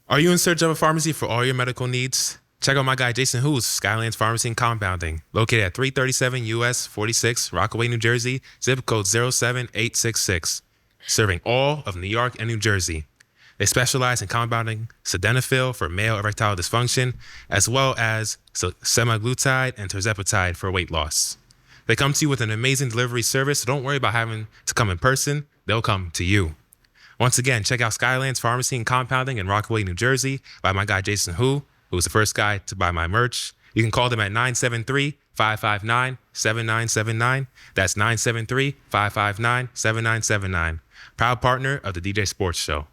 Are you in search of a pharmacy for all your medical needs? Check out my guy Jason Who's Skylands Pharmacy and Compounding, located at 337 US 46, Rockaway, New Jersey, zip code 07866, serving all of New York and New Jersey. They specialize in compounding sildenafil for male erectile dysfunction, as well as semaglutide and tirzepatide for weight loss. They come to you with an amazing delivery service, so don't worry about having to come in person. They'll come to you. Once again, check out Skylands Pharmacy and Compounding in Rockaway, New Jersey by my guy Jason who was the first guy to buy my merch. You can call them at 973-559-7979. That's 973-559-7979. Proud partner of the DJ Sports Show.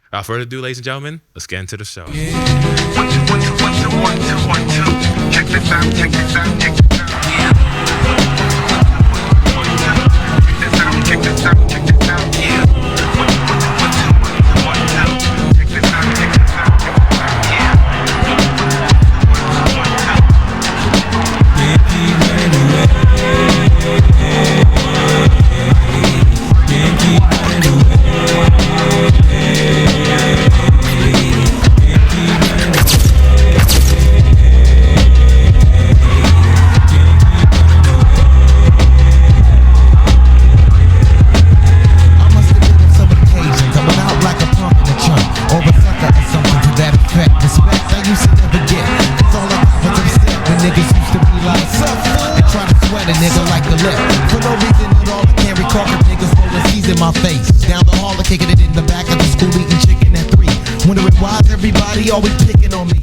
Without further ado, ladies and gentlemen, let's get into the show. One, two, one, two, one, two, one, two, one, two. Check this out, check this out, check this out. Yeah. Check this out, check this out, yeah. One, two, one, two, one, two, one, two. Check this out, check this out, check this out, yeah. One, two, one, two, one, two. Can't keep running away. Can't keep running away. Always picking on me.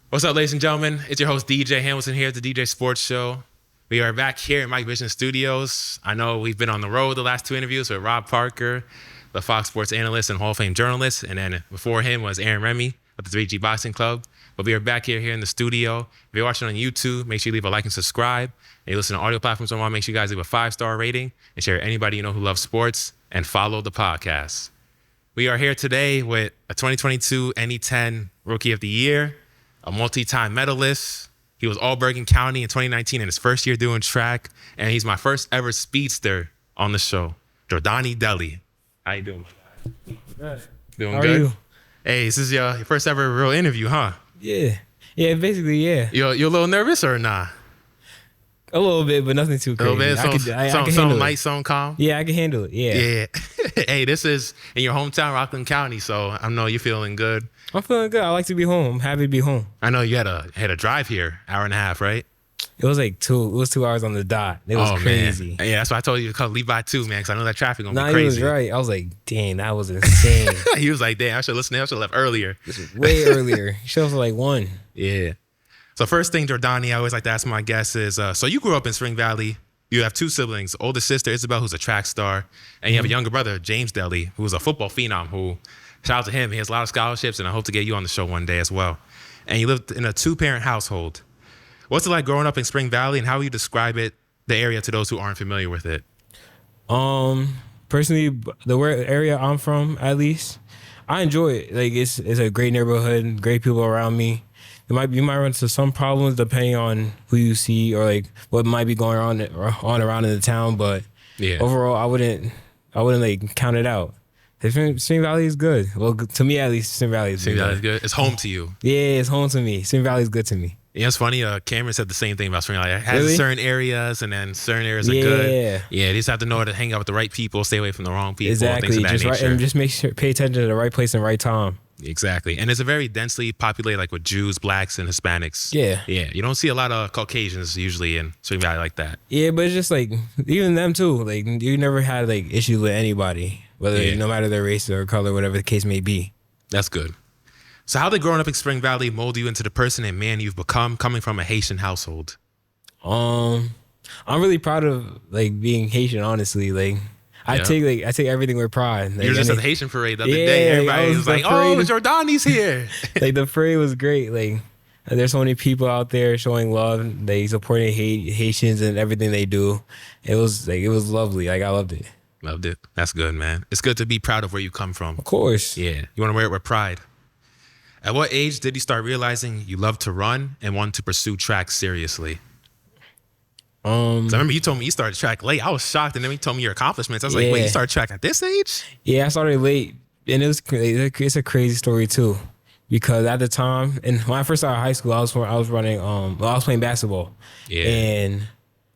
What's up, ladies and gentlemen? It's your host DJ Hamilton here at the DJ Sports Show. We are back here at Mike Vision Studios. I know we've been on the road the last two interviews with Rob Parker, the Fox Sports analyst and Hall of Fame journalist, and then before him was Aaron Remy with the 3G Boxing Club. But we are back here in the studio. If you're watching on YouTube, make sure you leave a like and subscribe. And you listen to audio platforms on, make sure you guys leave a 5-star rating and share anybody you know who loves sports and follow the podcast. We are here today with a 2022 NE10 Rookie of the Year, a multi-time medalist. He was All-Bergen County in 2019 in his first year doing track, and he's my first ever speedster on the show, Jordany Dely. How you doing, my guy? Doing How good? Are you? Hey, this is your first ever real interview, huh? Yeah, basically, yeah. You a little nervous or nah? A little bit, but nothing too crazy. A little bit, I can some handle light, it. some calm. Yeah, I can handle it. Yeah. Hey, this is in your hometown, Rockland County, so I know you're feeling good. I'm feeling good. I like to be home. I'm happy to be home. I know you had a drive here, hour and a half, right? It was like 2 hours on the dot. It was crazy. Man. Yeah, that's why I told you to leave by 2, man, because I know that traffic gonna be crazy. He was right. I was like, dang, that was insane. He was like, damn, I should listen. I should have left earlier. Way earlier. He showed up like 1. Yeah. So first thing, Jordany, I always like to ask my guests is, so you grew up in Spring Valley. You have 2 siblings, older sister Isabel, who's a track star, and you have a younger brother, James Dely, who's a football phenom, who, shout out to him, he has a lot of scholarships, and I hope to get you on the show one day as well. And you lived in a 2-parent household. What's it like growing up in Spring Valley, and how would you describe it, the area, to those who aren't familiar with it? Personally, the area I'm from, at least, I enjoy it. Like, it's a great neighborhood, great people around me. You might run into some problems depending on who you see or like what might be going on around in the town, but yeah, overall I wouldn't like count it out. Spring Valley is good. Well, to me at least, Spring Valley is good. It's home to you. Yeah, it's home to me. Spring Valley is good to me. Yeah, it's funny. Cameron said the same thing about Spring Valley. It has certain areas, and then certain areas are good. Yeah, you just have to know how to hang out with the right people, stay away from the wrong people. Exactly. Things of that just nature. And just make sure pay attention to the right place and right time. Exactly. And it's a very densely populated, like with Jews, blacks, and Hispanics. Yeah. You don't see a lot of Caucasians usually in Spring Valley like that. Yeah, but it's just like, even them too. Like, you never had like issues with anybody, no matter their race or color, whatever the case may be. That's good. So how did growing up in Spring Valley mold you into the person and man you've become coming from a Haitian household? I'm really proud of like being Haitian, honestly. Like, I take everything with pride. Like, you were just at the Haitian parade the other day. Everybody was like, "Oh, Jordany's here!" Like, the parade was great. Like, there's so many people out there showing love. They supporting Haitians and everything they do. It was lovely. Like, I loved it. Loved it. That's good, man. It's good to be proud of where you come from. Of course. Yeah, you want to wear it with pride. At what age did you start realizing you loved to run and wanted to pursue track seriously? So I remember you told me you started track late. I was shocked, and then you told me your accomplishments. I was like, wait, you started track at this age? Yeah, I started late, and it's a crazy story too. because at the time, and when I first started high school, I was running I was playing basketball, Yeah. and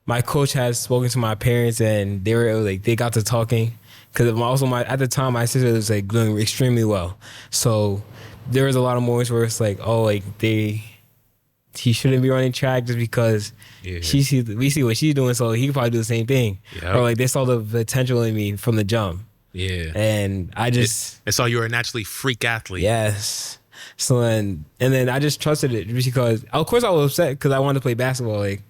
my coach had spoken to my parents, and they got to talking, because also at the time my sister was like doing extremely well, so there was a lot of moments where it's like, oh, like he shouldn't be running track just because we see what she's doing, so he could probably do the same thing. Yep. Or like they saw the potential in me from the jump. Yeah. And I just I saw you were a naturally freak athlete. yes. So and then I just trusted it because of course I was upset because I wanted to play basketball, like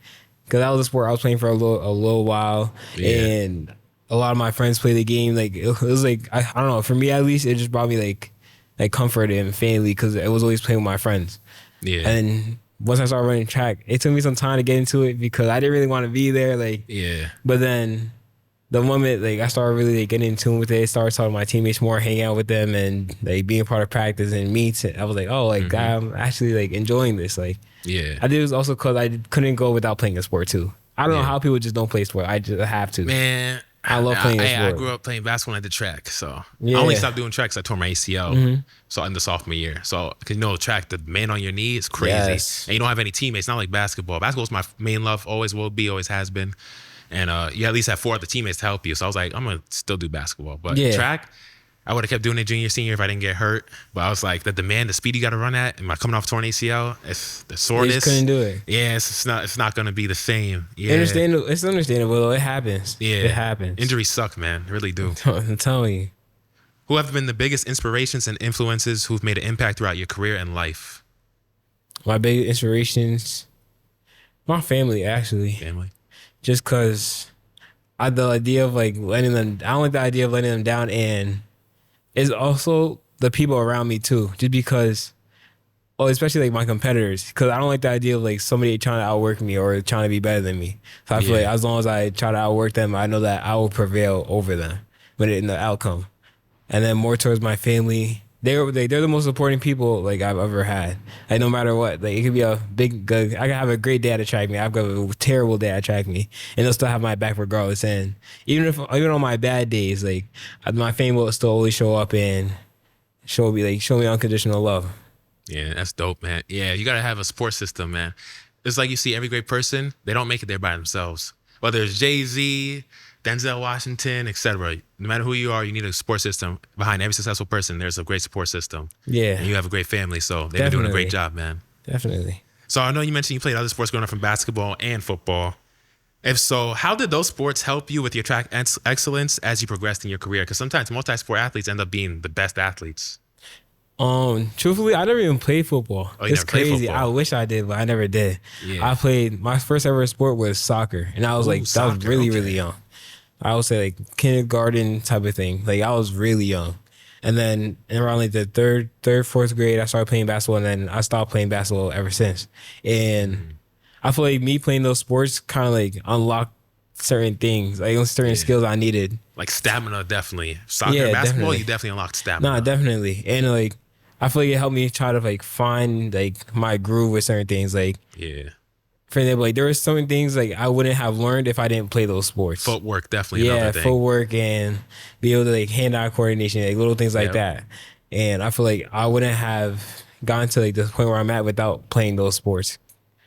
because that was a sport I was playing for a little while, and a lot of my friends play the game. Like it was like I don't know, for me at least, it just brought me like comfort and family because it was always playing with my friends. Yeah. And once I started running track, it took me some time to get into it because I didn't really want to be there. Like, yeah. But then the moment like I started really like, getting in tune with it, started talking to my teammates more, hanging out with them, and like being part of practice and meets, I was like, oh, like I'm actually like enjoying this. Like, yeah. I think it was also because I couldn't go without playing a sport too. I don't know how people just don't play sport. I just have to. Man, I love playing a sport. I grew up playing basketball at the track, so I only stopped doing track because I tore my ACL. So in the sophomore year, so because track, the man on your knee is crazy, and you don't have any teammates. Not like basketball. Basketball's my main love, always will be, always has been, and you at least have 4 other teammates to help you. So I was like, I'm gonna still do basketball, but track, I would have kept doing it junior, senior if I didn't get hurt. But I was like, the demand, the speed you got to run at, and coming off torn ACL, it's the soreness. You just couldn't do it. Yeah, it's not gonna be the same. Yeah, It's understandable. It happens. Yeah, it happens. Injuries suck, man. They really do. I'm telling you. Who have been the biggest inspirations and influences who've made an impact throughout your career and life? My biggest inspirations, my family, actually. Family. Just because the idea of like letting them, I don't like the idea of letting them down, and it's also the people around me too. Just because, especially like my competitors, because I don't like the idea of like somebody trying to outwork me or trying to be better than me. So I feel like as long as I try to outwork them, I know that I will prevail over them in the outcome. And then more towards my family, they're the most supporting people like I've ever had. Like no matter what, like it could be a big, I can have a great dad attract me. I've got a terrible dad attract me, and they'll still have my back regardless. And even on my bad days, like my family will still always show up and show me unconditional love. Yeah, that's dope, man. Yeah, you gotta have a support system, man. It's like you see every great person, they don't make it there by themselves. Whether it's Jay-Z, Denzel Washington, etc. No matter who you are, you need a support system. Behind every successful person, there's a great support system. Yeah. And you have a great family, so they've been doing a great job, man. Definitely. So I know you mentioned you played other sports growing up from basketball and football. If so, how did those sports help you with your track excellence as you progressed in your career? Because sometimes multi-sport athletes end up being the best athletes. Truthfully, I never even played football. Oh, you it's never played crazy. football? I wish I did, but I never did. Yeah. I played, my first ever sport was soccer, and I was I was really, really young. I would say like kindergarten type of thing. Like I was really young. And then around like the third, fourth grade, I started playing basketball, and then I stopped playing basketball ever since. And I feel like me playing those sports kind of like unlocked certain things, like certain skills I needed. Like stamina, definitely. Soccer, basketball, you definitely unlocked stamina. Nah, definitely. And like, I feel like it helped me try to like find like my groove with certain things. Like, for example, like there were certain things like I wouldn't have learned if I didn't play those sports. Footwork, definitely another thing. Footwork and be able to like hand-eye coordination, like little things like that. And I feel like I wouldn't have gotten to like the point where I'm at without playing those sports.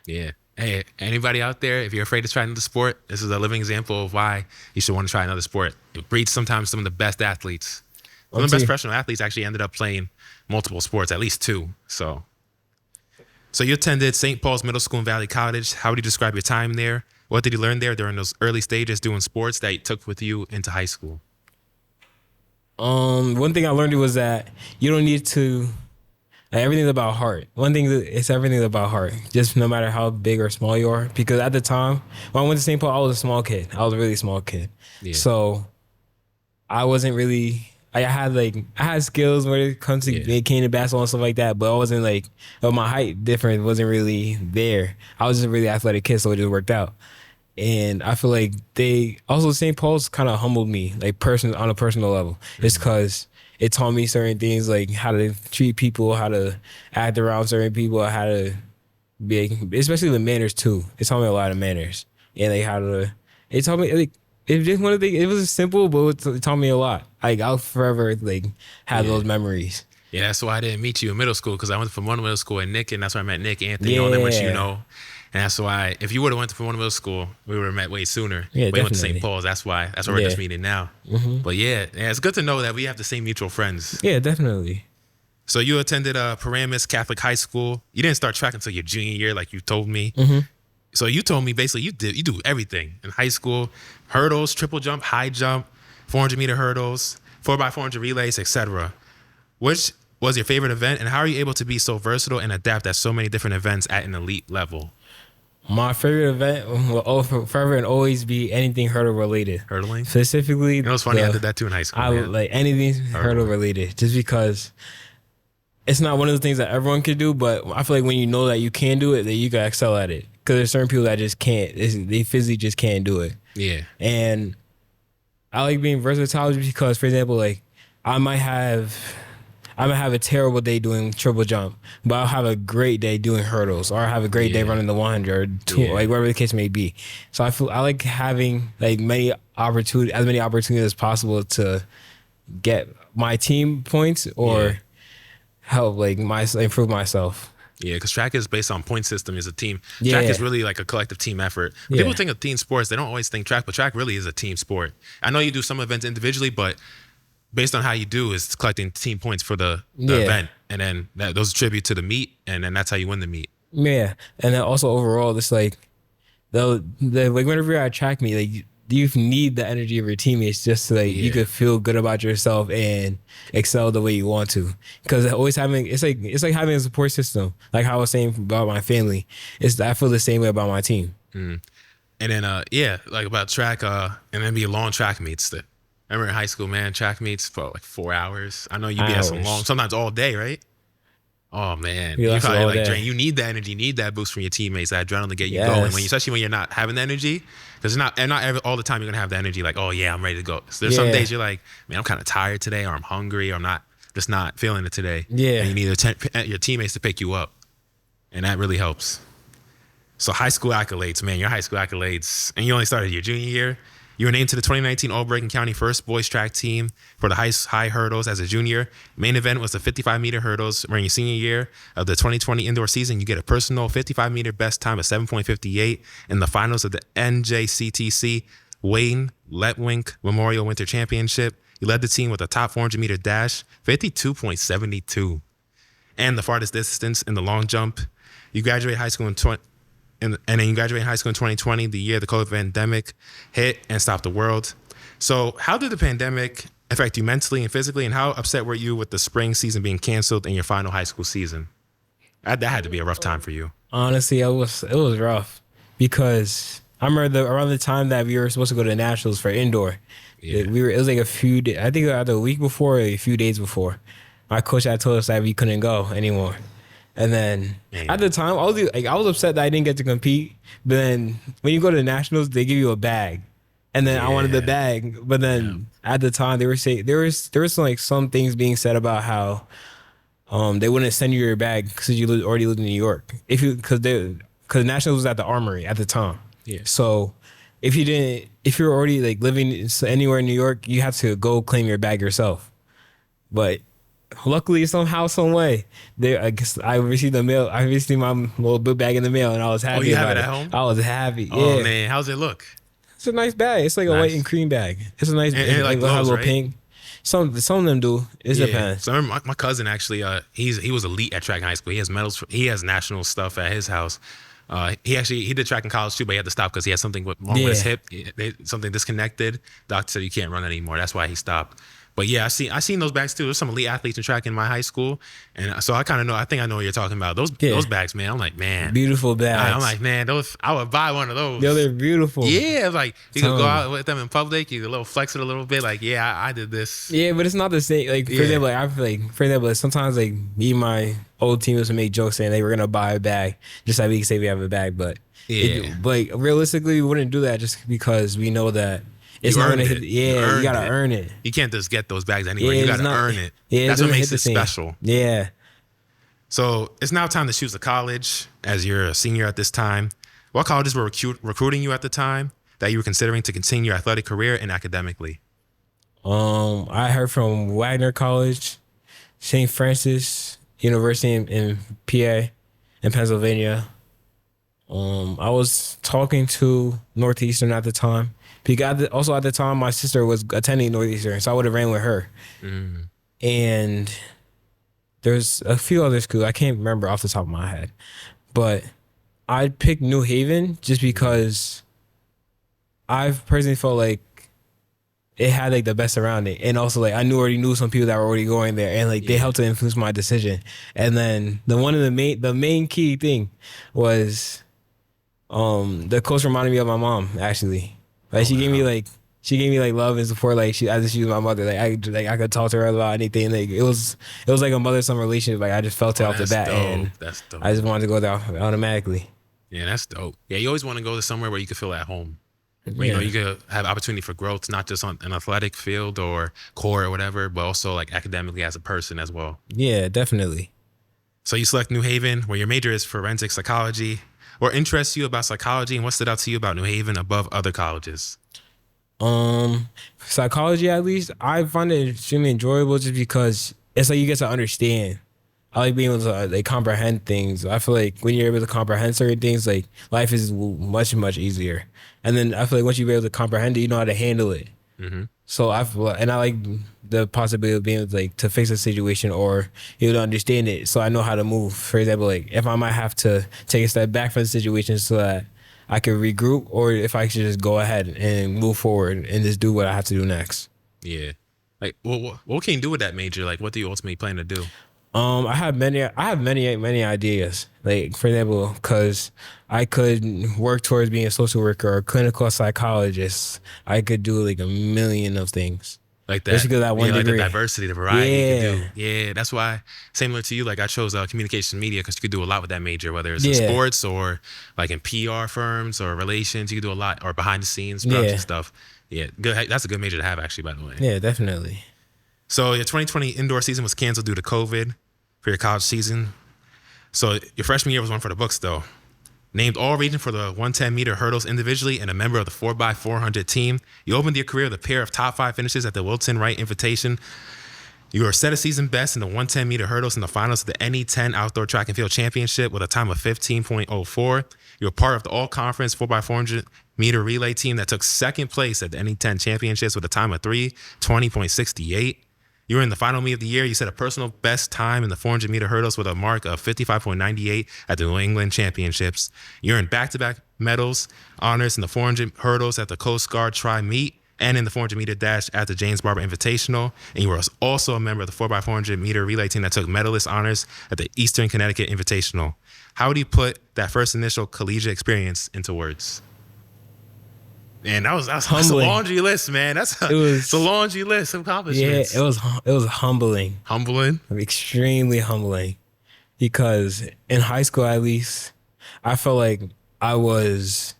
Yeah. Hey, anybody out there, if you're afraid to try another sport, this is a living example of why you should want to try another sport. It breeds sometimes some of the best athletes. Some of the best professional athletes actually ended up playing multiple sports, at least 2. So you attended St. Paul's Middle School and Valley College. How would you describe your time there? What did you learn there during those early stages doing sports that you took with you into high school? One thing I learned was that you don't need to, like, everything's about heart. One thing is everything's about heart, just no matter how big or small you are. Because at the time, when I went to St. Paul, I was a small kid. I was a really small kid. Yeah. So I wasn't really, I had skills when it comes to it came to basketball and stuff like that, but I wasn't like, my height difference wasn't really there. I was just a really athletic kid, so it just worked out. And I feel like St. Paul's kind of humbled me, like on a personal level. It's because it taught me certain things, like how to treat people, how to act around certain people, how to be, especially the manners too. It taught me a lot of manners, and like it taught me like. It just one of the. It was simple, but it taught me a lot. Like I'll forever like have those memories. Yeah, that's why I didn't meet you in middle school, because I went from one middle school in Nick, and that's where I met Nick, Anthony, all them, which you Yeah. know. And that's why, if you would have went to one middle school, we would have met way sooner. Yeah, we went to definitely. St. Paul's. That's why we're Yeah. just meeting now. But yeah, it's good to know that we have the same mutual friends. Yeah, definitely. So you attended Paramus Catholic High School. You didn't start track until your junior year, like you told me. So you told me basically you do everything in high school: hurdles, triple jump, high jump, 400-meter hurdles, 4x400 relays, etc. Which was your favorite event, and how are you able to be so versatile and adapt at so many different events at an elite level? My favorite event will forever and always be anything hurdle related. Hurdling? Specifically, You know, it's funny, I did that too in high school. I would like anything hurdle related, just because it's not one of the things that everyone can do, but I feel like when you know that you can do it, that you can excel at it. Because there's certain people that just can't. They physically just can't do it. Yeah. And I like being versatile because, for example, like I might have a terrible day doing triple jump, but I'll have a great day doing hurdles, or I have a great day running the 100 or two, like whatever the case may be. So I like having like as many opportunities as possible to get my team points or help like improve myself. Yeah, because track is based on point system as a team. Yeah. Track is really like a collective team effort. When people think of team sports, they don't always think track, but track really is a team sport. I know you do some events individually, but based on how you do is collecting team points for the event. And then those attribute to the meet, and then that's how you win the meet. Yeah. And then also overall, it's like like whenever you're at track meet, like you need the energy of your teammates just so like you could feel good about yourself and excel the way you want to. Because always it's like having a support system. Like how I was saying about my family, I feel the same way about my team. And then like about track, and then be long track meets. I remember in high school, man, track meets for like 4 hours. I know you be at some long, sometimes all day, right? Oh man, you probably like drain. You need that energy, you need that boost from your teammates, that adrenaline to get you going. Especially when you're not having the energy, because not all the time you're gonna have the energy. Like, oh yeah, I'm ready to go. So there's some days you're like, man, I'm kind of tired today, or I'm hungry, or I'm just not feeling it today. Yeah, and you need your teammates to pick you up, and that really helps. So high school accolades, man, your high school accolades, and you only started your junior year. You were named to the 2019 All-Bergen County First Boys Track Team for the high hurdles as a junior. Main event was the 55-meter hurdles. During your senior year of the 2020 indoor season, you get a personal 55-meter best time of 7.58 in the finals of the NJCTC Wayne Letwink Memorial Winter Championship. You led the team with a top 400-meter dash, 52.72. And the farthest distance in the long jump. You graduated high school and then you graduated high school in 2020, the year the COVID pandemic hit and stopped the world. So how did the pandemic affect you mentally and physically, and how upset were you with the spring season being canceled in your final high school season? That had to be a rough time for you. Honestly, it was rough because I remember around the time that we were supposed to go to the Nationals for indoor. Yeah. It was like a few days, I think either a week before or a few days before. My coach had told us that we couldn't go anymore. And then at the time, I was upset that I didn't get to compete. But then when you go to the Nationals, they give you a bag, and then I wanted the bag. But then at the time, they were saying there was some things being said about how they wouldn't send you your bag because you already lived in New York. Because the Nationals was at the Armory at the time. Yeah. So if you were already like living anywhere in New York, you have to go claim your bag yourself. But luckily, somehow, some way, I received the mail. I received my little book bag in the mail, and I was happy. Oh, you have it at home? I was happy. Oh man, how's it look? It's a nice bag. It's like a white and cream bag. It's a nice. And like glows, little pink. Some of them do. It depends. So I remember my cousin actually. He was elite at track in high school. He has medals. He has national stuff at his house. He did track in college too, but he had to stop because he had something wrong with his hip. Something disconnected. Doctor said you can't run anymore. That's why he stopped. But yeah, I seen those bags too. There's some elite athletes in track in my high school, and so I kind of know. I think I know what you're talking about. Those bags, man. I'm like, man, beautiful bags. I'm like, man, I would buy one of those. Yeah, they're beautiful. Yeah, like you could go out with them in public. You could flex it a little bit. Like, yeah, I did this. Yeah, but it's not the same. Like for example, I feel like sometimes like me and my old teammates would make jokes saying they were gonna buy a bag just so we can say we have a bag, but but realistically, we wouldn't do that just because we know that. It's not gonna hit. You gotta earn it. You can't just get those bags anywhere. You gotta earn it. Yeah, that's what makes it special. Yeah. So it's now time to choose a college. As you're a senior at this time, what colleges were recruiting you at the time that you were considering to continue your athletic career and academically? I heard from Wagner College, St. Francis University in PA, in Pennsylvania. I was talking to Northeastern at the time. Because also at the time, my sister was attending Northeastern, so I would have ran with her. Mm. And there's a few other schools I can't remember off the top of my head, but I picked New Haven just because I've personally felt like it had like the best around it, and also like I already knew some people that were already going there, and like they helped to influence my decision. And then the main key thing was the coach reminded me of my mom, actually. Like she gave me like love and support, like she was my mother. I could talk to her about anything. Like it was like a mother-son relationship. Like I just felt it off the bat, dope. and That's dope. I just wanted to go there automatically. Yeah, that's dope. Yeah, you always want to go to somewhere where you can feel at home. Where, you know, you could have opportunity for growth, not just on an athletic field or core or whatever, but also like academically as a person as well. Yeah, definitely. So you select New Haven, where your major is forensic psychology. What interests you about psychology, and what stood out to you about New Haven above other colleges? Psychology, at least, I find it extremely enjoyable just because it's like you get to understand. I like being able to like comprehend things. I feel like when you're able to comprehend certain things, like life is much, much easier. And then I feel like once you're able to comprehend it, you know how to handle it. Mm-hmm. So I like the possibility of being able to, like, to fix a situation or able to understand it, so I know how to move. For example, like if I might have to take a step back from the situation so that I can regroup, or if I should just go ahead and move forward and just do what I have to do next. Yeah. Like, what can you do with that major? Like, what do you ultimately plan to do? I have many ideas. Like, for example, because I could work towards being a social worker or a clinical psychologist. I could do like a million of things. Like that, just because that one like the degree. diversity, the variety you Yeah. can do. Yeah, that's why, similar to you, like I chose communication media because you could do a lot with that major, whether it's in Yeah. sports or like in PR firms or relations. You could do a lot, or behind the scenes production stuff. Yeah, good. That's a good major to have, actually, by the way. Yeah, definitely. So your 2020 indoor season was canceled due to COVID for your college season. So your freshman year was one for the books, though. Named all-region for the 110-meter hurdles individually and a member of the 4x400 team, you opened your career with a pair of top 5 finishes at the Wilton Wright Invitation. You were set a season best in the 110-meter hurdles in the finals of the NE10 Outdoor Track and Field Championship with a time of 15.04. You were part of the all-conference 4x400-meter relay team that took second place at the NE10 Championships with a time of 3:20.68. You were in the final meet of the year. You set a personal best time in the 400-meter hurdles with a mark of 55.98 at the New England Championships. You earned back-to-back medals, honors in the 400 hurdles at the Coast Guard Tri-Meet and in the 400-meter dash at the James Barber Invitational. And you were also a member of the 4x400-meter relay team that took medalist honors at the Eastern Connecticut Invitational. How would you put that first initial collegiate experience into words? Man, that's a laundry list, man. It's a laundry list of accomplishments. Yeah, it was humbling. Humbling? Extremely humbling. Because in high school, at least, I felt like I was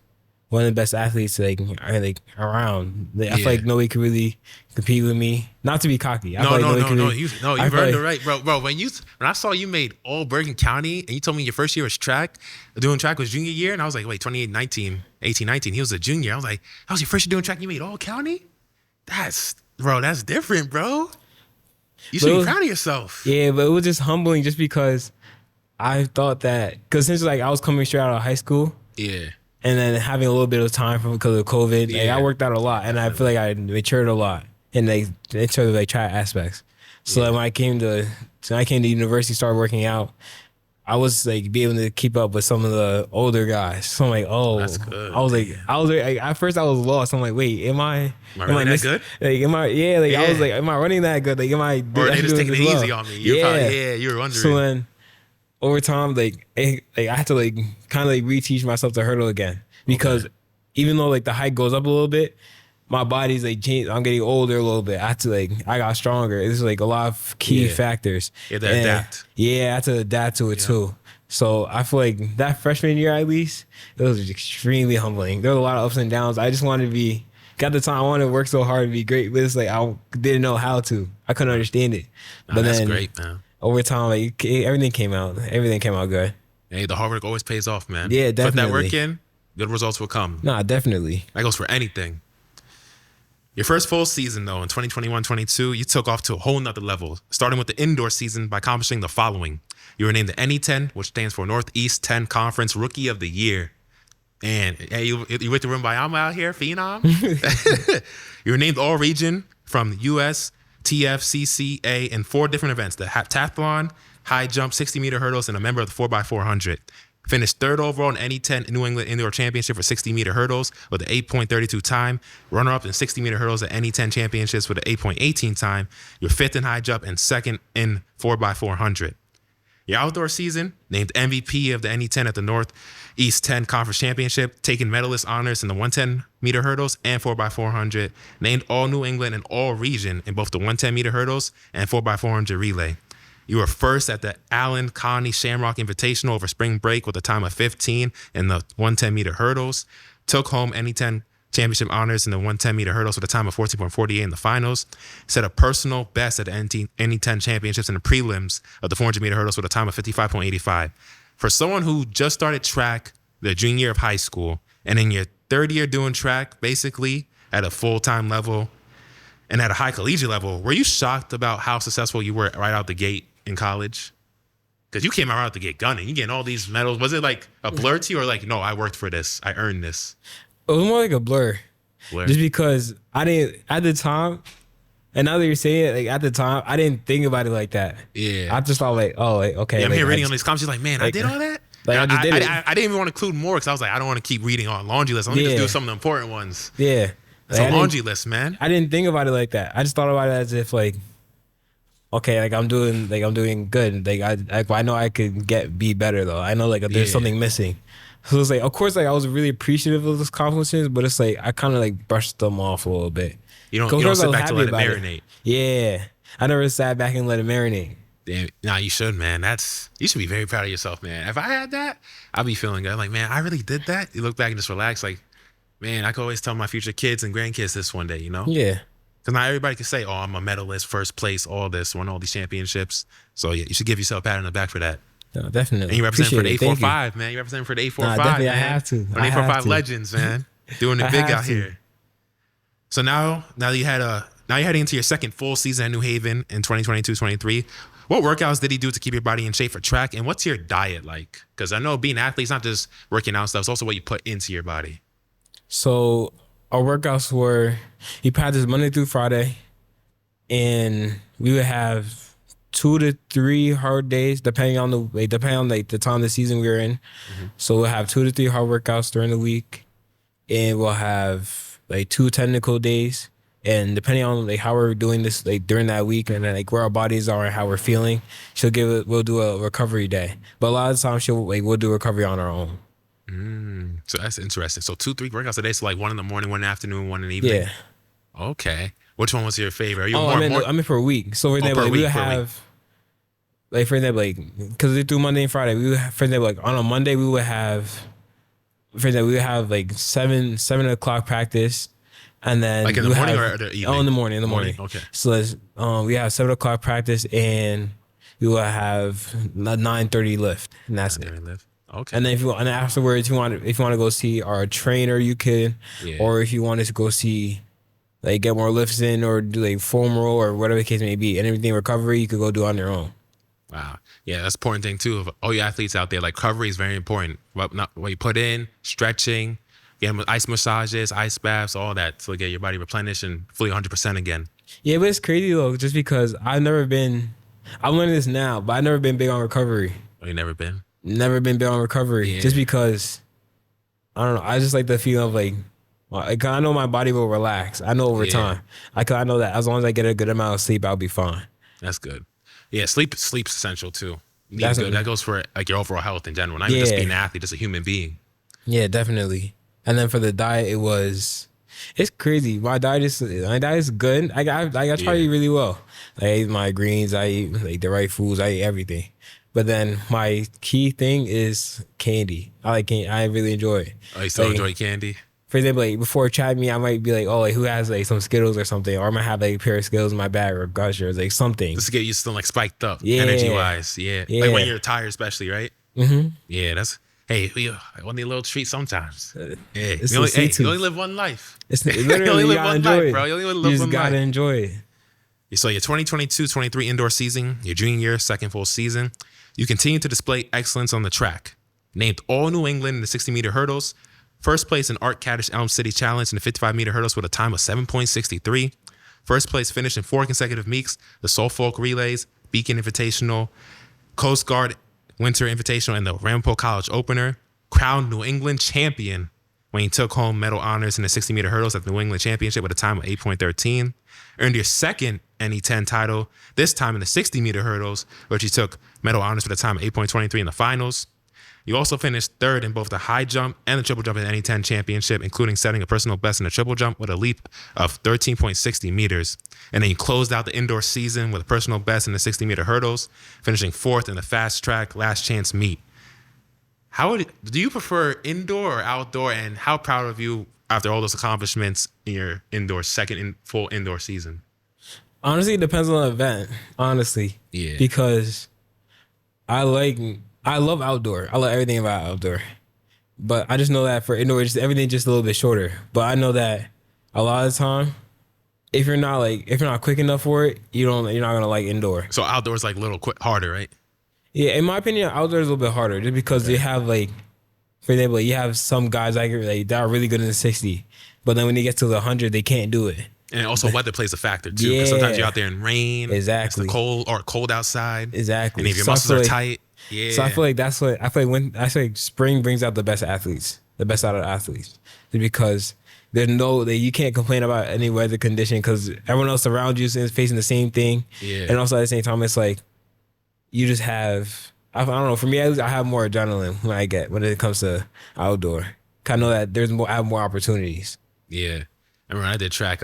one of the best athletes around. I feel like nobody could really compete with me. Not to be cocky. You've earned the right, bro. When I saw you made All-Bergen County and you told me your first year was doing track was junior year, and I was like, wait, 18, 19, he was a junior. I was like, that was your first year doing track and you made all county? That's different, bro. You should be proud of yourself. Yeah, but it was just humbling just because I thought that, because since like I was coming straight out of high school. Yeah. And then having a little bit of time because of COVID, like, I worked out a lot, and I feel like I matured a lot in terms of like track aspects. So like, when I came to university, started working out, I was like be able to keep up with some of the older guys. So I'm like, oh, that's good. I was like, at first I was lost. I'm like, wait, am I running that good? Like, I was like, am I running that good? Like, am I? Or they just taking it easy on me? You're probably, you were wondering. So then, over time, like I had to like kind of like reteach myself to hurdle again, because even though like the height goes up a little bit, my body's like changed. I'm getting older a little bit. I got stronger. It's like a lot of key factors. You had to adapt. Yeah, I had to adapt to it too. So I feel like that freshman year, at least, it was extremely humbling. There were a lot of ups and downs. I just wanted to be. Got the time. I wanted to work so hard to be great, but it's like I didn't know how to. I couldn't understand it. But that's then, great, man. Over time, like, everything came out. Everything came out good. Hey, the hard work always pays off, man. Yeah, definitely. Put that work in, good results will come. Nah, definitely. That goes for anything. Your first full season, though, in 2021-22, you took off to a whole nother level, starting with the indoor season by accomplishing the following. You were named the NE10, which stands for Northeast 10 Conference Rookie of the Year. And hey, you with the room by I'm out here, Phenom. You were named All-Region from US, TFCCA in 4 different events: the heptathlon, high jump, 60-meter hurdles, and a member of the 4x400. Finished 3rd overall in NE10 New England Indoor Championship for 60-meter hurdles with an 8.32 time. Runner-up in 60-meter hurdles at NE10 Championships with an 8.18 time. You're 5th in high jump and 2nd in 4x400. Your outdoor season, named MVP of the NE10 at the Northeast 10 Conference Championship, taking medalist honors in the 110-meter hurdles and 4x400. Named All New England and All Region in both the 110-meter hurdles and 4x400 relay. You were first at the Allen Connie Shamrock Invitational over spring break with a time of 15 in the 110-meter hurdles. Took home NE10 championship honors in the 110-meter hurdles with a time of 14.48 in the finals. Set a personal best at the NE10 championships in the prelims of the 400-meter hurdles with a time of 55.85. For someone who just started track their junior year of high school and in your 3rd year doing track, basically at a full-time level and at a high collegiate level, were you shocked about how successful you were right out the gate in college? Because you came out the gate gunning. You getting all these medals. Was it like a blur to you or like, no, I worked for this. I earned this? It was more like a blur. Just because I didn't, at the time, and now that you're saying it, like at the time, I didn't think about it like that. Yeah. I just thought like, oh, like, okay. Yeah, I'm like, here reading on these comments. You're like, man, I did all that? Like I just did it. I didn't even want to include more because I was like, I don't want to keep reading on laundry lists. Let me just do some of the important ones. Yeah. It's a laundry list, man. I didn't think about it like that. I just thought about it as if like, okay, like I'm doing good. Like I know I could be better though. I know like there's something missing. So it's like, of course, like I was really appreciative of those accomplishments, but it's like I kind of like brushed them off a little bit. You don't sit back to let it marinate. Yeah, I never sat back and let it marinate. Damn, nah, you should, man. You should be very proud of yourself, man. If I had that, I'd be feeling good. Like, man, I really did that. You look back and just relax. Like, man, I could always tell my future kids and grandkids this one day, you know? Yeah. Because not everybody can say, oh, I'm a medalist, first place, all this, won all these championships. So yeah, you should give yourself a pat on the back for that. No, definitely. And you represent for the 845, man. You represent for the 845, definitely, man. I have to. For the 845 legends, man. Doing it big out here. So now you're heading into your second full season at New Haven in 2022-23. What workouts did he do to keep your body in shape for track? And what's your diet like? Because I know being an athlete is not just working out stuff. It's also what you put into your body. So our workouts were, he practiced Monday through Friday. And we would have 2 to 3 hard days, depending on the time of the season we were in. Mm-hmm. So we'll have 2 to 3 hard workouts during the week. And we'll have like 2 technical days. And depending on like how we're doing this like during that week and then, like where our bodies are and how we're feeling, we'll do a recovery day. But a lot of the time we'll do recovery on our own. So that's interesting. So 2-3 workouts a day. So like 1 in the morning, 1 in the afternoon, 1 in the evening. Yeah. Okay. Which one was your favorite? Are you I mean for a week. So for example, we would have like for example, like because we do Monday and Friday, we would have, for example, like on a Monday we would have like 7 o'clock practice. And then like in the morning or the evening? Oh, in the morning. Okay. So we have 7 o'clock practice and we will have 9:30 lift, and that's it. Lift. Okay. And then afterwards, if you want to go see our trainer, you can, or if you wanted to go see, like get more lifts in or do like foam roll or whatever the case may be, and everything recovery you could go do on your own. Wow. Yeah, that's an important thing too. Of all you athletes out there, like recovery is very important. What you put in, stretching. Get ice massages, ice baths, all that to get your body replenished and fully 100% again. Yeah, but it's crazy though, just because I'm learning this now, but I've never been big on recovery. Oh, you never been? Never been big on recovery, just because, I don't know, I just like the feeling of like I know my body will relax. I know over time. I know that as long as I get a good amount of sleep, I'll be fine. That's good. Yeah, sleep's essential too. That's good. That goes for like your overall health in general, not even just being an athlete, just a human being. Yeah, definitely. And then for the diet, it's crazy. My diet is good. I try to eat really well. I eat my greens. I eat like the right foods. I eat everything. But then my key thing is candy. I like candy. I really enjoy it. Oh, you still enjoy candy? For example, like before chat me, I might be like, oh, like who has like some Skittles or something, or I might have like a pair of Skittles in my bag or Gushers, like something. Just to get you still like spiked up, energy wise. Yeah. Like when you're tired, especially, right? Mm-hmm. Yeah, Hey, we only a little treat sometimes. Yeah, It's you only, the sweet you only tooth. live one life. It's You literally only you live gotta one enjoy life, it, bro. You only You live just one gotta life. enjoy it. So your 2022-23 indoor season, your junior year, second full season, you continue to display excellence on the track. Named All New England in the 60-meter hurdles, first place in Art Caddish Elm City Challenge in the 55-meter hurdles with a time of 7.63. First place finish in 4 consecutive meets, the Suffolk Relays, Beacon Invitational, Coast Guard Winter Invitational, and the Ramapo College Opener. Crowned New England champion when he took home medal honors in the 60-meter hurdles at the New England Championship with a time of 8.13. Earned your second NE10 title, this time in the 60-meter hurdles, which he took medal honors with a time of 8.23 in the finals. You also finished third in both the high jump and the triple jump in the NE10 championship, including setting a personal best in the triple jump with a leap of 13.60 meters. And then you closed out the indoor season with a personal best in the 60-meter hurdles, finishing fourth in the fast track last chance meet. Do you prefer indoor or outdoor? And how proud of you after all those accomplishments in your full indoor season? Honestly, it depends on the event. Honestly, Yeah. because I love outdoor. I love everything about outdoor. But I just know that for indoor, everything just a little bit shorter. But I know that a lot of the time, if you're not quick enough for it, you're not gonna like indoor. So outdoors like a little harder, right? Yeah, in my opinion, outdoor is a little bit harder just because they have for example, you have some guys that are really good in the 60, but then when they get to the 100, they can't do it. And also weather plays a factor too. Yeah. Because sometimes you're out there in rain. Exactly. It's cold outside. Exactly. And if your So I muscles feel are like- tight, yeah. So I feel like spring brings out the best athletes, the best out of athletes, because you can't complain about any weather condition because everyone else around you is facing the same thing. Yeah. And also at the same time, it's like you just have, I don't know, for me at least, I have more adrenaline when it comes to outdoor. I know that I have more opportunities. Yeah. I remember I did track.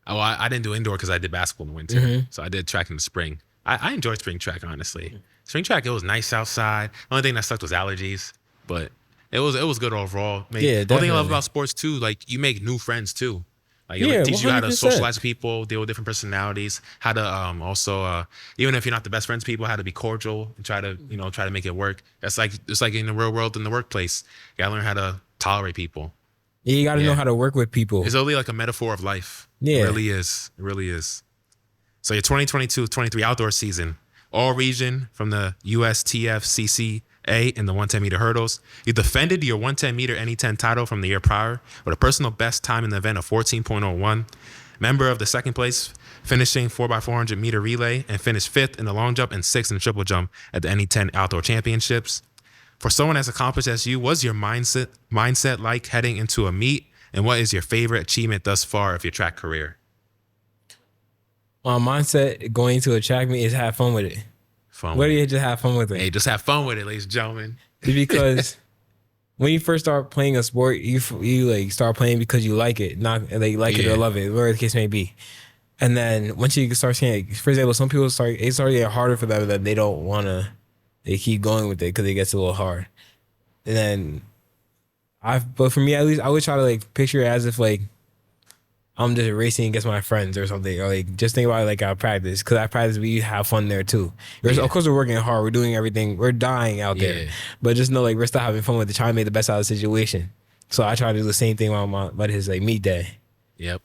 I didn't do indoor because I did basketball in the winter. So I did track in the spring. I enjoyed spring track, honestly. Spring track, it was nice outside. The only thing that sucked was allergies, but it was good overall. Yeah, the only thing I love definitely. about sports too, like you make new friends too. Like Yeah, it teaches you how to 100%. socialize with people, deal with different personalities, how to also even if you're not the best friends with people, how to be cordial and try to make it work. It's like in the real world in the workplace. You gotta learn how to tolerate people. Yeah, you got to Yeah. know how to work with people. It's only like a metaphor of life. Yeah. It really is. It really is. So your 2022-23 outdoor season, all region from the USTF CCA in the 110-meter hurdles. You defended your 110-meter NE10 title from the year prior with a personal best time in the event of 14.01. Member of the second place, finishing 4x400-meter relay and finished fifth in the long jump and sixth in the triple jump at the NE10 Outdoor Championships. For someone as accomplished as you, what's your mindset like heading into a meet? And what is your favorite achievement thus far of your track career? My mindset going to a track meet is have fun with it. Fun Where with do it. you just have fun with it? Hey, just have fun with it, ladies and gentlemen. Because when you first start playing a sport, you like start playing because you like it, not it Yeah. or love it, whatever the case may be. And then once you start seeing, for example, some people start getting harder for them that they don't want to. They keep going with it because it gets a little hard. And then but for me at least, I would try to like picture it as if like I'm just racing against my friends or something, or like just think about it like I practice, because I practice, we have fun there too. Of course, we're working hard, we're doing everything, we're dying out there, Yeah. but just know like we're still having fun with it, trying to make the best out of the situation. So I try to do the same thing on his like meet day. Yep.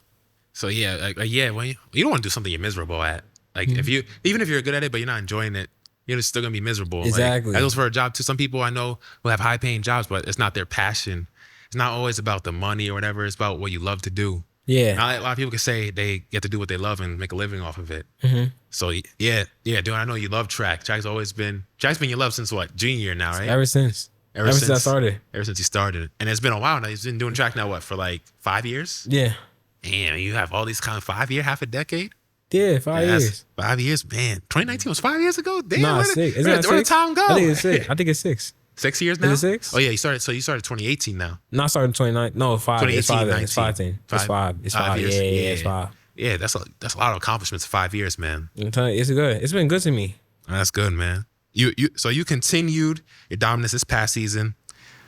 So yeah, when you don't want to do something you're miserable at. Like even if you're good at it, but you're not enjoying it, you're just still gonna be miserable. Exactly. Like, that goes for a job too. Some people I know will have high paying jobs, but it's not their passion. It's not always about the money or whatever. It's about what you love to do. Yeah. Now, a lot of people can say they get to do what they love and make a living off of it. Mm-hmm. So yeah, dude. I know you love track. Track's been your love since what, junior year now, right? Ever since I started. Ever since you started, and it's been a while now. You've been doing track now, what, for like 5 years? Yeah. Damn, you have all these kind of 5 year, half a decade. Yeah, 5 That's years. 5 years, man. 2019 was 5 years ago. Damn, Nah, where 6. Where did time go? I think it's 6. I think it's 6. 6 years now. Is it 6? Oh yeah, you started 2018 now. Not starting 29. No, 5. It's 5. 2018, It's 5. It's 5. It's 5. years. Yeah, it's 5. Yeah, that's a lot of accomplishments in 5 years, man. I'm telling you, it's good. It's been good to me. That's good, man. So you continued your dominance this past season.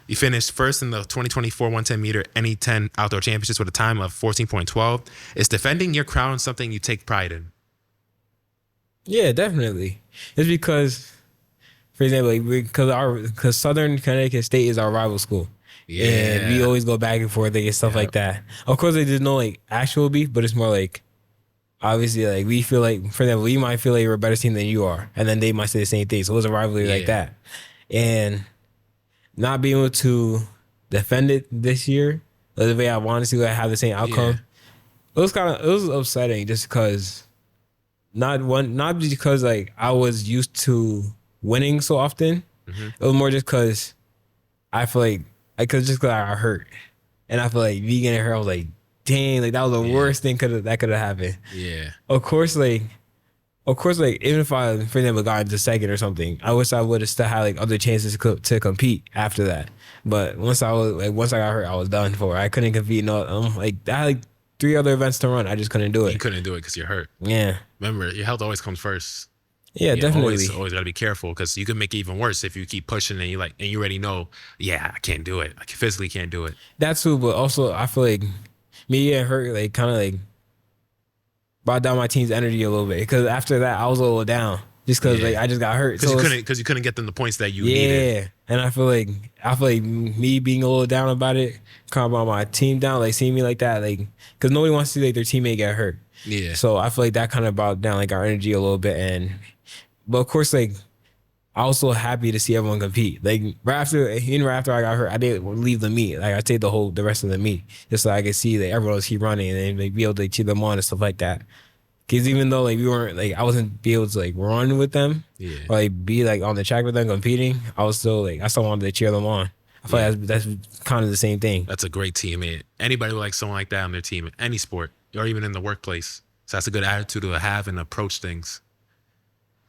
You finished first in the 2024 110-meter NE10 Outdoor Championships with a time of 14.12. Is defending your crown something you take pride in? Yeah, definitely. It's because, for example, like because Southern Connecticut State is our rival school. Yeah. And we always go back and forth and stuff like that. Of course, like, there's no like actual beef, but it's more like obviously like we feel like, for example, we might feel like we're a better team than you are, and then they might say the same thing. So it was a rivalry like that, and not being able to defend it this year the way I wanted to, have the same outcome. It was upsetting just because not because like I was used to winning so often. It was more just because I feel like I hurt, and I feel like me getting hurt, I was like, dang, like that was the worst thing that could have happened. Yeah. Of course, like even if I, for example, got into second or something, I wish I would have still had like other chances to compete after that. But once I got hurt, I was done for. I couldn't compete. No, like I had like 3 other events to run. I just couldn't do it. You couldn't do it because you're hurt. Yeah. Remember, your health always comes first. Yeah, definitely. Always got to be careful because you can make it even worse if you keep pushing and you already know, I can't do it. I physically can't do it. That's true, but also I feel like me getting hurt like kind of like brought down my team's energy a little bit, because after that I was a little down just because like I just got hurt because you couldn't get them the points that you needed. Yeah, and I feel like me being a little down about it kind of brought my team down, like seeing me like that, like because nobody wants to see like their teammate get hurt. Yeah. So I feel like that kind of brought down like our energy a little bit, but of course like I was so happy to see everyone compete. Like right after I got hurt, I didn't leave the meet. Like I stayed the rest of the meet just so I could see that everyone else keep running and like be able to cheer them on and stuff like that. Because even though like we weren't like I wasn't be able to like run with them or like be like on the track with them competing, I still wanted to cheer them on. I feel like that's kind of the same thing. That's a great teammate. Anybody would like someone like that on their team, any sport or even in the workplace. So that's a good attitude to have and approach things.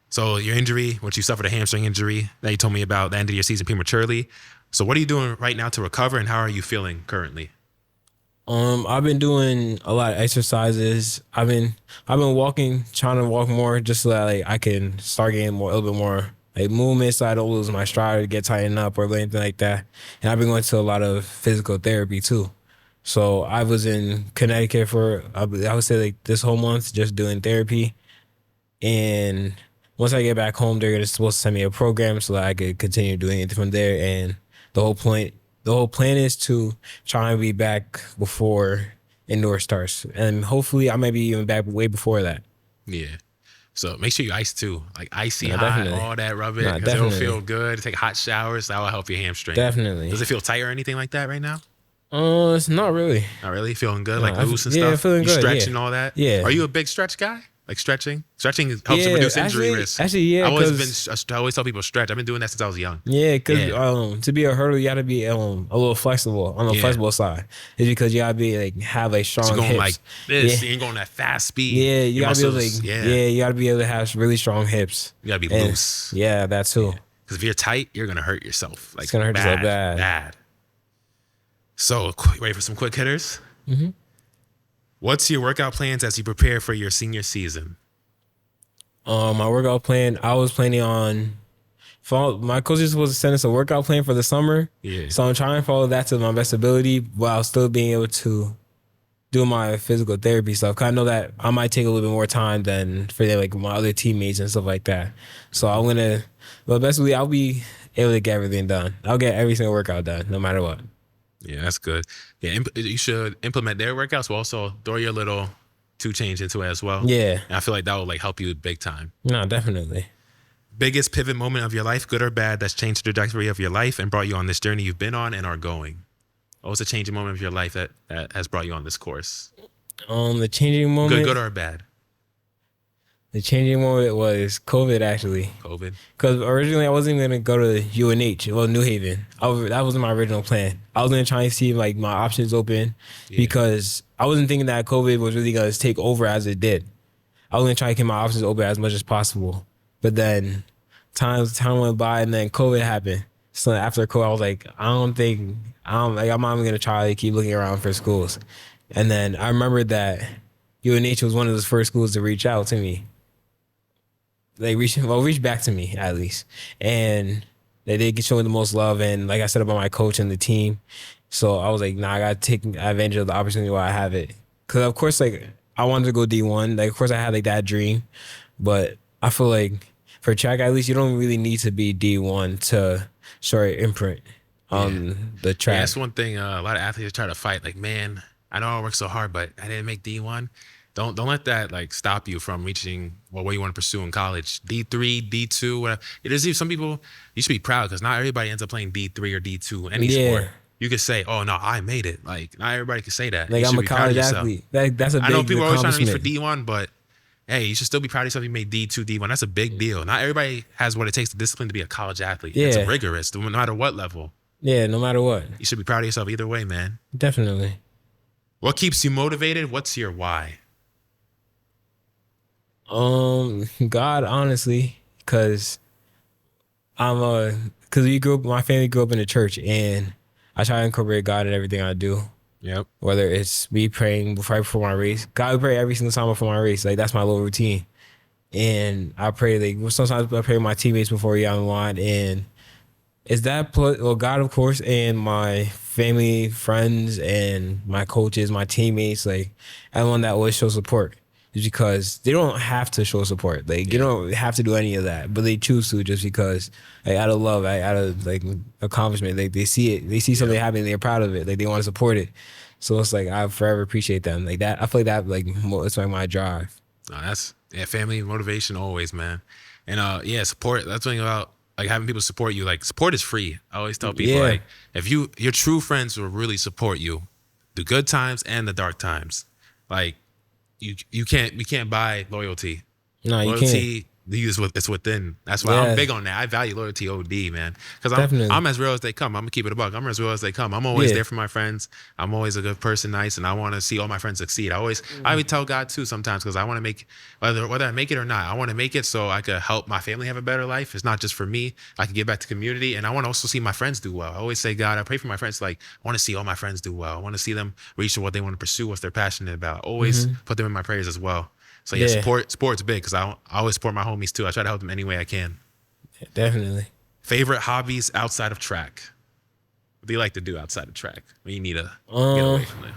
So your injury, which you suffered a hamstring injury that you told me about, the end of your season prematurely. So what are you doing right now to recover, and how are you feeling currently? I've been doing a lot of exercises. I've been walking, trying to walk more, just so that like I can start getting a little bit more like movement, so I don't lose my stride or get tightened up or anything like that. And I've been going to a lot of physical therapy too. So I was in Connecticut for I would say like this whole month just doing therapy, and once I get back home, they're supposed to send me a program so that I could continue doing it from there. And the whole plan is to try and be back before indoor starts. And hopefully I might be even back way before that. Yeah. So make sure you ice too. Like icy hot, definitely. all that, rub it. Because it'll feel good. Take hot showers. That will help your hamstring. Definitely. Does it feel tight or anything like that right now? It's not really. Not really? Feeling good? Like loose and stuff? Yeah, feeling good. You stretch and all that? Yeah. Are you a big stretch guy? Like stretching? Stretching helps to reduce injury risk. Actually, yeah. I always tell people stretch. I've been doing that since I was young. Yeah, because to be a hurdler, you got to be a little flexible on the flexible side. It's because you got to be like have like strong going hips. Like this. You ain't going that fast speed. Yeah, you got to be able to you got to be able to have really strong hips. You got to be loose. Yeah, that too. Because if you're tight, you're gonna hurt yourself. Like it's gonna hurt yourself bad. Bad. So, ready for some quick hitters? Mm-hmm. What's your workout plans as you prepare for your senior season? My workout plan, I was planning on my coach is supposed to send us a workout plan for the summer. Yeah. So I'm trying to follow that to my best ability while still being able to do my physical therapy stuff. Cause I know that I might take a little bit more time than for like my other teammates and stuff like that. So basically I'll be able to get everything done. I'll get every single workout done no matter what. Yeah, that's good. Yeah, you should implement their workouts, but also throw your little 2 change into it as well. Yeah. And I feel like that will like help you big time. No, definitely. Biggest pivot moment of your life, good or bad, that's changed the trajectory of your life and brought you on this journey you've been on and are going. What was a changing moment of your life that has brought you on this course? The changing moment. Good or bad? The changing moment was COVID, actually. COVID? Because originally I wasn't going to go to UNH, New Haven. That wasn't my original plan. I was going to try and see like my options open because I wasn't thinking that COVID was really going to take over as it did. I was going to try and keep my options open as much as possible. But then time went by and then COVID happened. So after COVID, I was like, I'm not even going to try to keep looking around for schools. And then I remembered that UNH was one of the first schools to reach out to me. They reached back to me at least, and they did show me the most love. And like I said about my coach and the team, so I was like, I gotta take advantage of the opportunity while I have it. Cause of course, like I wanted to go D1. Like of course I had like that dream, but I feel like for track at least, you don't really need to be D1 to show your imprint on the track. Yeah, that's one thing. A lot of athletes try to fight. Like, man, I know I work so hard, but I didn't make D1. Don't let that like stop you from reaching what you want to pursue in college. D3, D2, whatever. There's even some people you should be proud because not everybody ends up playing D3 or D2 any sport. You could say, "Oh no, I made it." Like not everybody can say that. Like I'm a college athlete. That's a big I know people are always trying to reach for accomplishment. D1, but hey, you should still be proud of yourself. You made D2, D1. That's a big deal. Not everybody has what it takes to discipline to be a college athlete. Yeah. It's rigorous, no matter what level. Yeah, no matter what. You should be proud of yourself either way, man. Definitely. What keeps you motivated? What's your why? God, honestly, because my family grew up in the church, and I try to incorporate God in everything I do. Yep. Whether it's me praying right before my race, God, I pray every single time before my race. Like that's my little routine, and I pray like sometimes I pray with my teammates before we get on the line, and is that God, of course, and my family, friends, and my coaches, my teammates, like everyone that always shows support. Is because they don't have to show support. Like you don't have to do any of that, but they choose to just because, like, out of love, like, out of like accomplishment. Like they see it, they see something happening, they're proud of it. Like they want to support it. So it's like I forever appreciate them. Like that, I feel like that, like it's like my drive. No, that's family motivation always, man. And support. That's the thing about like having people support you. Like support is free. I always tell people like if your true friends will really support you, the good times and the dark times, like. We can't buy loyalty. No, you loyalty, can't. It's within. That's why I'm big on that. I value loyalty OD, man. Because I'm as real as they come. I'm gonna keep it a buck. I'm as real as they come. I'm always there for my friends. I'm always a good person, nice, and I want to see all my friends succeed. I would tell God too sometimes because I want to make whether I make it or not. I want to make it so I could help my family have a better life. It's not just for me. I can give back to community, and I want to also see my friends do well. I always say, God, I pray for my friends. Like I want to see all my friends do well. I want to see them reach to what they want to pursue, what they're passionate about. Always put them in my prayers as well. So sport's big because I always support my homies too. I try to help them any way I can. Yeah, definitely. Favorite hobbies outside of track? What do you like to do outside of track when you need to get away from the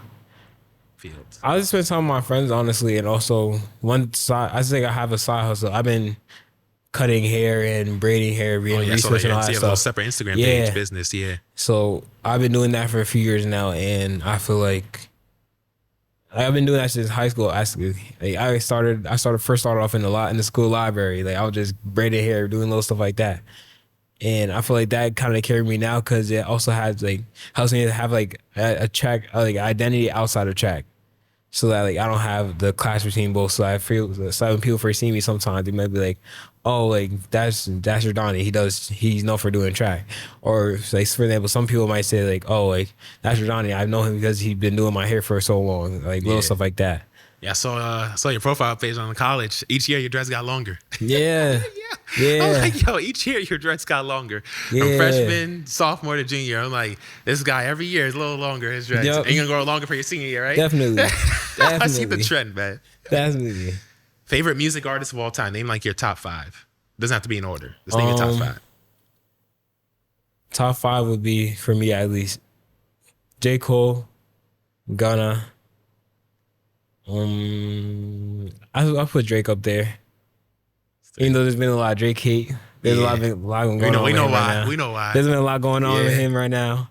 field? I just spend time with my friends, honestly, and also one side. I think I have a side hustle. I've been cutting hair and braiding hair, researching all that you have stuff. a little separate Instagram page business, So I've been doing that for a few years now, and I feel like. I've been doing that since high school. Actually, like I started off in the school library. Like I was just braiding hair, doing little stuff like that. And I feel like that kind of carried me now because it also has like helps me to have like a track, like identity outside of track, so that like I don't have the class routine both. So I feel so when people first see me, sometimes they might be like, "Oh, like that's Jordany. He's known for doing track." Or like for example, some people might say like, "Oh, like that's Jordany. I know him because he's been doing my hair for so long." Like little stuff like that. Yeah, I saw your profile page on the college. Each year your dreads got longer. Yeah. Yeah. I was like, yo, each year your dreads got longer. From freshman, sophomore to junior. I'm like, this guy every year is a little longer, his dreads. Yep. And you're gonna grow longer for your senior year, right? Definitely. I see the trend, man. Definitely. Favorite music artist of all time? Name like your top 5. Doesn't have to be in order. Just name your top 5. Top 5 would be, for me at least, J. Cole, Gunna. I put Drake up there. Even though there's been a lot of Drake hate. There's a lot going on. We know why. Right now. We know why. There's been a lot going on with him right now.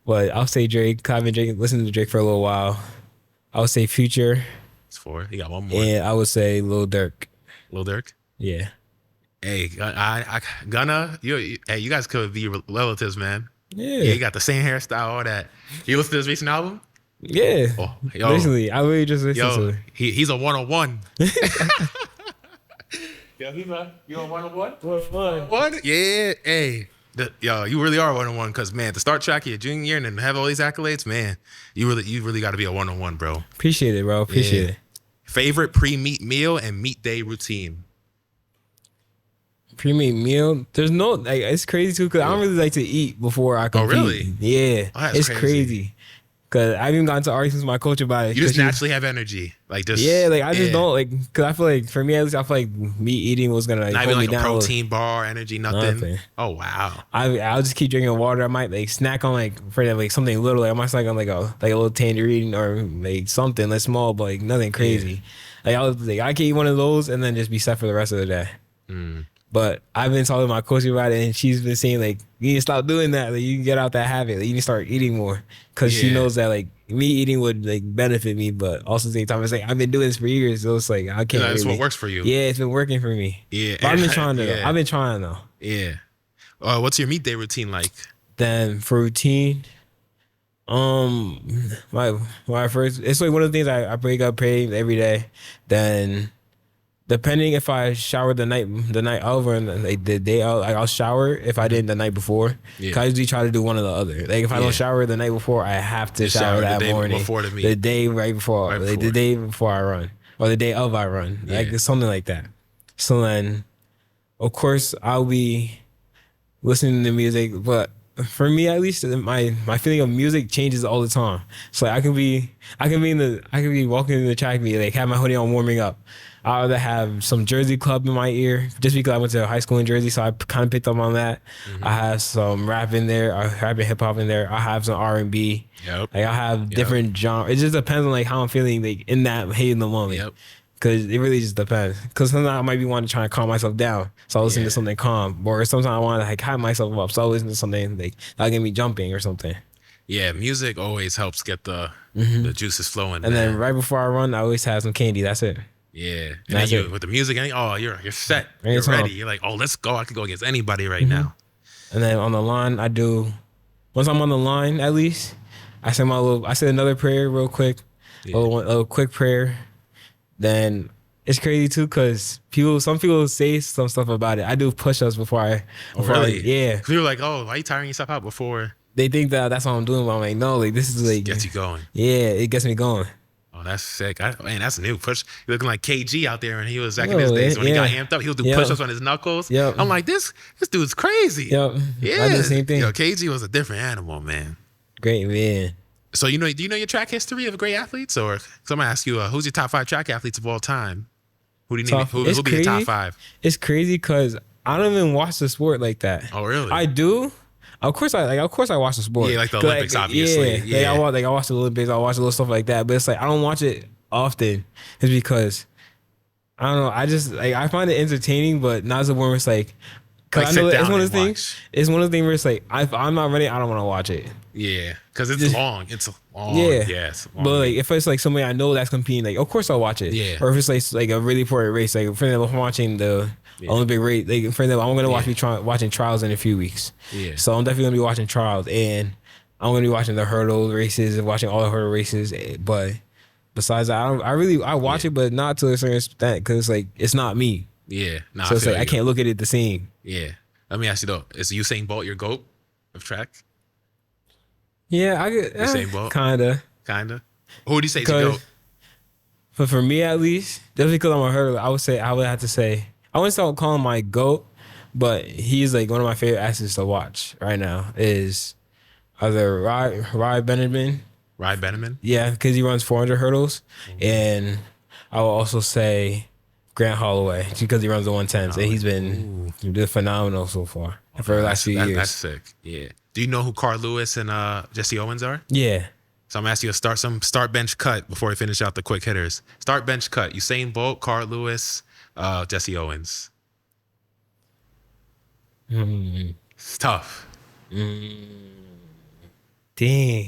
But I'll say Drake. I've been listening to Drake for a little while. I would say Future. It's 4. You got one more. And I would say Lil Durk. Lil Durk? Yeah. Hey, Gunna, you guys could be relatives, man. Yeah. You got the same hairstyle, all that. You listen to this recent album? Yeah. Oh, yo. Recently, I really just listened to it. He's a 101. Yo, you a 101? 101? Yeah. Hey. You really are 101 because, man, to start track your junior year and then have all these accolades, man, you really got to be a 101, bro. Appreciate it, bro. Appreciate it. Favorite pre-meet meal and meet day routine? Pre-meet meal? There's no, like, it's crazy too because I don't really like to eat before I compete. Oh, really? Yeah. Oh, that's it's crazy. Because I've even gotten to arguments with my coach about it. You just naturally have energy. Like just I just don't like, because I feel like, for me at least, I feel like me eating was going to like not hold even me like down. a protein bar, energy, nothing. Oh, wow. I'll just keep drinking water. I might like snack on like, for like something little. Like I might snack on like a little tangerine or like something like small, but like nothing crazy. Like I can eat one of those and then just be set for the rest of the day. But I've been talking to my coach about it, and she's been saying like, you need to stop doing that. Like, you can get out that habit. Like, you need to start eating more, because she Yeah. knows that like me eating would like benefit me, but also at the same time, it's like I've been doing this for years, so it's like I can't. That's really, what works for you. Yeah, it's been working for me. Yeah. But I've been trying to. Yeah. I've been trying though. Yeah. What's your meet day routine like? Then for routine, my first, it's like one of the things I wake up, pray every day. Then depending if I showered the night of or like the day out, like I'll shower if I didn't the night before. Yeah. 'Cause I usually try to do one or the other. Like if I Yeah. don't shower the night before, I have to Just shower shower the that day morning. before the meet. The day right before, Right like the before. day before I run, or the day of I run, like Yeah. something like that. So then, of course, I'll be listening to music, but for me at least, my feeling of music changes all the time. So like, I can be walking in the track meet, like have my hoodie on warming up. I either have some Jersey club in my ear, just because I went to high school in Jersey, so I kind of picked up on that. I have some rap in there, I have hip hop in there. I have some R&B. Yep. Like I have different genres. It just depends on like how I'm feeling, like in the moment. Yep. Cause it really just depends. Cause sometimes I might be wanting to try and calm myself down, so I listen to something calm. Or sometimes I want to like hype myself up, so I listen to something like that'll get me jumping or something. Yeah, music always helps get the juices flowing. And man. then right before I run, I always have some candy. That's it. Yeah, and That's then it. with the music, you're set. You're Anytime. ready. You're like, oh, let's go. I could go against anybody right now. And then on the line, once I'm on the line, at least I say another prayer real quick, a little quick prayer. Then it's crazy too, cause some people say some stuff about it. I do push-ups before I. Yeah. You're like, oh, why are you tiring yourself out before? They think that that's what I'm doing, but I'm like, no, like this is like Gets you going. Yeah, it gets me going. Oh, that's sick. Man, that's new. You're looking like KG out there, and he was back in his days when he got amped up. He would do push-ups on his knuckles. Yep. I'm like, this dude's crazy. Yep. Yeah. I do the same thing. Yo, KG was a different animal, man. Great man. So do you know your track history of great athletes? Or somebody ask you, who's your top 5 track athletes of all time? Who do you need? Who'll be your top 5? It's crazy because I don't even watch the sport like that. Oh, really? I do. Of course I watch the sport. Yeah, like the Olympics, obviously. Yeah. Like I watch the Olympics. I watch a little stuff like that. But it's like I don't watch it often. It's because I don't know. I just like I find it entertaining, but not as a where it's like. Cause Like I know sit it's down one of and the things. watch. It's one of the things where it's like if I'm not ready, I don't want to watch it. Yeah, because it's Just- long. It's long. Yeah. Yes. Yeah, But like if it's like somebody I know that's competing, like of course I'll watch it. Yeah. Or if it's like a really important race, like for example, if I'm watching the Olympic race, like for example, I'm gonna watching trials in a few weeks. Yeah. So I'm definitely gonna be watching trials, and I'm gonna be watching the hurdle races and watching all the hurdle races. But besides that, I watch it, but not to a certain extent because it's like it's not me. Yeah. Nah, So it's feel like I you. can't look at it the same. Yeah. Let me ask you though: is Usain Bolt your GOAT of track? Yeah, I get Usain Bolt? kinda. Kinda. Who would you say is your GOAT? But for me at least, just because I'm a hurdler, I would have to say I wouldn't start calling him my GOAT, but he's like one of my favorite athletes to watch right now is either Rye Benjamin. Rye Benjamin. Yeah, because he runs 400 hurdles. And I will also say Grant Holloway because he runs the 110s. And he's been phenomenal so far for the last few years. That's sick. Yeah. Do you know who Carl Lewis and Jesse Owens are? Yeah. So I'm gonna ask you to start bench cut before we finish out the quick hitters. Start bench cut. Usain Bolt, Carl Lewis, Jesse Owens. It's tough. Dang.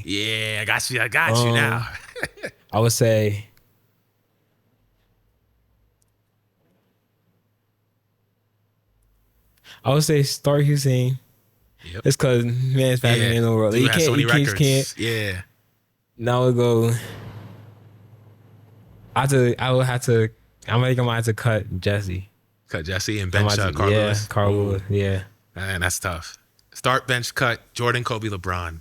Yeah, I got you now. I would say start Hussein. Yep. It's because man's fastest man in the world. Dude He has so many can't. records. Yeah. Now we go. I think I might have to cut Jesse. Cut Jesse and bench Carl Lewis. Carl Lewis. Yeah. Man, that's tough. Start bench cut Jordan, Kobe, LeBron.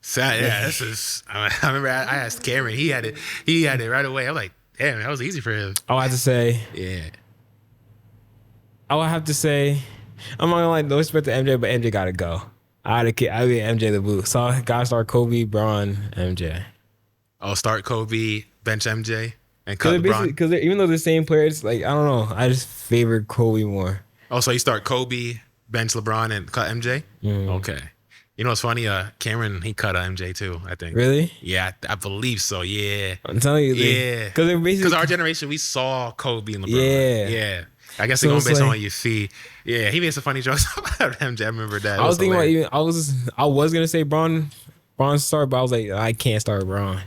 So, yeah, this is. I remember I asked Cameron. He had it right away. I'm like, damn, that was easy for him. I would have to say. Yeah. I would have to say. I'm not gonna like no respect to MJ, but MJ gotta go. I'd be MJ the boot. So I gotta start Kobe, Braun, MJ. Oh, start Kobe, bench MJ, and cut LeBron. Because even though they're the same players, like I don't know, I just favor Kobe more. Oh, so you start Kobe, bench LeBron, and cut MJ? Okay. You know what's funny? Cameron, he cut MJ too, I think. Really? Yeah, I believe so. Yeah. I'm telling you. Yeah. Because they're basically. Because our generation, we saw Kobe and LeBron. Yeah. Yeah. I guess So they're going it's based on like- what you see. Yeah, he made some funny jokes about MJ. I remember that. I was thinking about hilarious. even. I was gonna say Braun start, but I was like, I can't start Braun.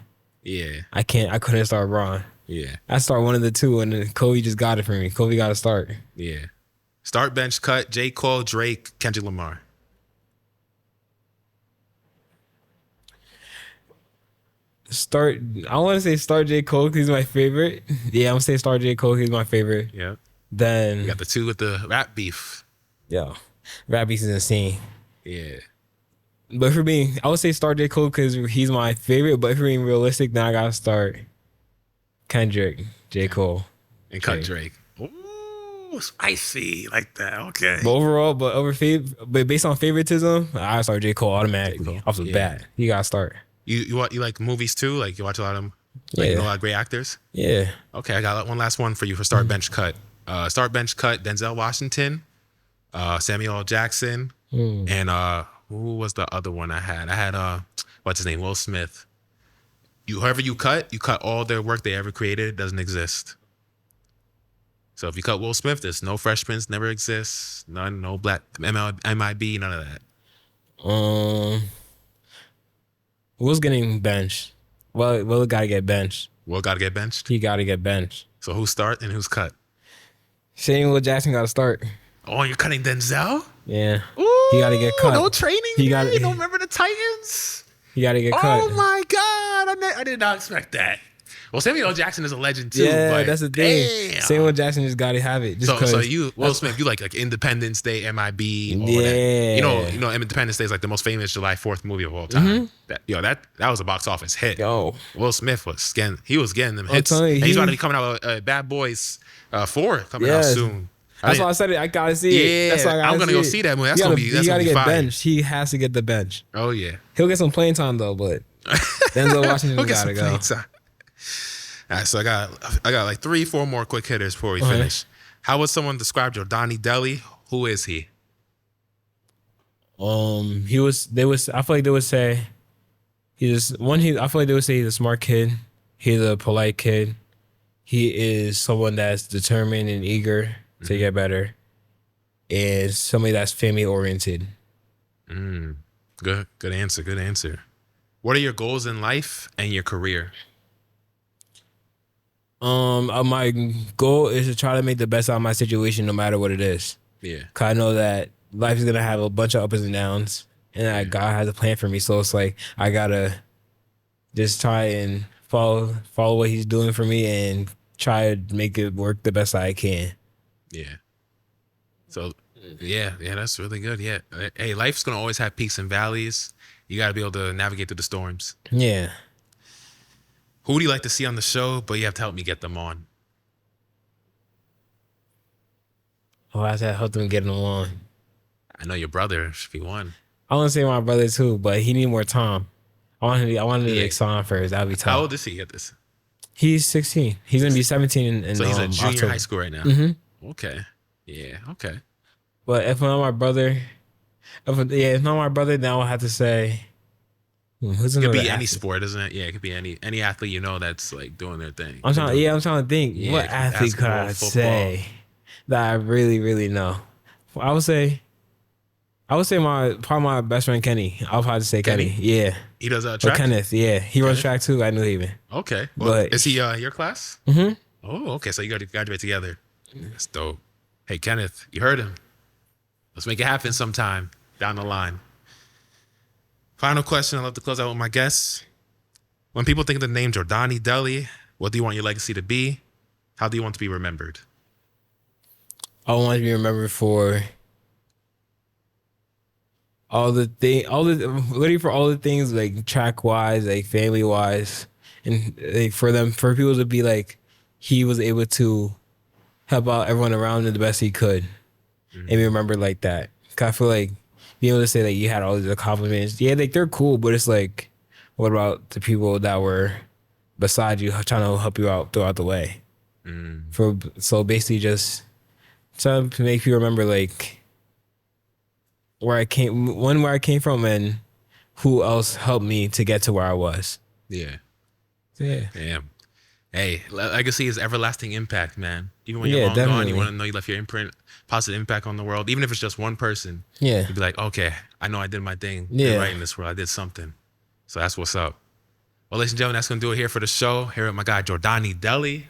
Yeah. I couldn't start Braun. Yeah. I start one of the two, and then Kobe just got it for me. Kobe got to start. Yeah. Start, bench, cut, J. Cole, Drake, Kendrick Lamar. Start. I want to say start J. Cole because he's my favorite. Yeah, I'm gonna say start J. Cole. He's my favorite. Yeah. Then You got the two with the rap beef. yo, rap beast is insane. Yeah. But for being, I would say start J. Cole because he's my favorite. But if we're being realistic, then I gotta start Kendrick, J. Cole. And cut Okay. Drake. Ooh, spicy like that. Okay. But overall, but based on favoritism, I start J. Cole automatically J. Cole. off the Yeah. bat. You gotta start. You like movies too? Like you watch a lot of them? Like Yeah. you know a lot of great actors? Yeah. Okay, I got one last one for you for start, bench, cut. Start, bench, cut, Denzel Washington, Samuel L. Jackson, and who was the other one I had? I had what's his name? Will Smith. Whoever you cut all their work they ever created. It doesn't exist. So if you cut Will Smith, there's no freshmen, never exists. None, no black MIB, none of that. Will's getting benched. Will gotta get benched. Will got to get benched. He gotta get benched. So who's start and who's cut? Samuel Jackson gotta start. Oh, you're cutting Denzel? Yeah. Ooh, He gotta get cut. No training. He He gotta- You don't remember the Titans? He gotta get cut. Oh my God! I did not expect that. Well, Samuel L. Jackson is a legend too. Yeah, but that's the thing. damn. Samuel Jackson just gotta have it. Just So 'cause. you, Will Smith, you like Independence Day, MIB, all Yeah. that. You know, Independence Day is like the most famous July 4th movie of all time. That was a box office hit. Yo. Will Smith was getting them hits. telling you, And he's he- about to be coming out with Bad Boys 4 coming out Yes. soon. That's why I said it. I gotta see it. Yeah, That's why I gotta I'm gonna go it. see that movie. That's He gonna gotta- be- that's he gonna gotta be get fire. benched. He has to get the bench. Oh yeah. He'll get some playing time though, but Denzel Washington We'll get gotta some go. playing time. All right, so I got like 3-4 more quick hitters before we Okay. finish. How would someone describe Jordany Dely? Who is he? He was. They was. I feel like they would say he's one. I feel like they would say he's a smart kid. He's a polite kid. He is someone that's determined and eager to get better, and somebody that's family oriented. Good answer. Good answer. What are your goals in life and your career? My goal is to try to make the best out of my situation, no matter what it is. Yeah. 'Cause I know that life is gonna have a bunch of ups and downs, and that God has a plan for me. So it's like I gotta just try and follow what He's doing for me, and try to make it work the best I can. Yeah. So, yeah, that's really good. Yeah. Hey, life's gonna always have peaks and valleys. You got to be able to navigate through the storms. Yeah. Who do you like to see on the show? But you have to help me get them on. Oh, I said help them get along. I know your brother should be one. I want to say my brother too, but he need more time. I wanted to Yeah. like Son first. That'd be How tough. old is he at this? He's 16. He's gonna be 17 in So he's a junior October. high school right now. Mm-hmm. Okay. Yeah. Okay. But if not my brother, if not my brother, then I'll have to say who's It could another be any athlete? sport, isn't it? Yeah, it could be any athlete you know that's like doing their thing. I'm trying to think. Yeah, What athlete could I basketball, say that I really, really know? I would say my best friend Kenny. I'll probably say Kenny. Kenny? Yeah. He does Or track. Kenneth. Yeah. He runs Kenneth? track too. I knew he even. Okay. Well, But- is he your class? Mm-hmm. Oh, okay. So you got to graduate together. That's dope. Hey, Kenneth, you heard him. Let's make it happen sometime down the line. Final question. I love to close out with my guests. When people think of the name Jordany Dely, what do you want your legacy to be? How do you want to be remembered? I want to be remembered for literally for all the things like track wise, like family wise, and like for people to be like he was able to help out everyone around him the best he could, and be remembered like that. 'Cause I feel like being able to say that you had all these accomplishments, yeah, like they're cool, but it's like, what about the people that were beside you trying to help you out throughout the way? So basically just trying to make people remember like where I came from, and who else helped me to get to where I was. Yeah. Yeah. Damn. Hey, legacy is everlasting impact, man. Even when you're Yeah, long gone, definitely. you want to know you left your imprint, positive impact on the world. Even if it's just one person, Yeah. you'd be like, okay, I know I did my thing. Yeah. Did right in this world. I did something. So that's what's up. Well, ladies and gentlemen, that's going to do it here for the show. Here with my guy, Jordany Dely.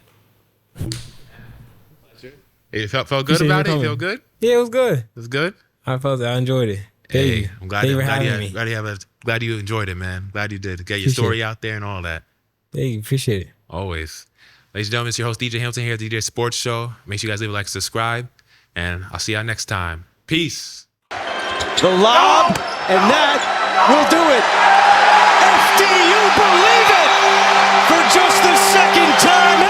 Hey, felt good Appreciate about you it? coming. Feel good? Yeah, it was good. It was good? I enjoyed it. Thank Hey, you. I'm glad, Thank you for having me. glad you enjoyed it, man. Glad you did. Get your Appreciate story it. out there and all that. Thank you. Appreciate it. Always. Ladies and gentlemen, it's your host, DJ Hamilton, here at the DJ Sports Show. Make sure you guys leave a like, subscribe, and I'll see y'all next time. Peace. The lob, and that will do it. FDU believe it for just the second time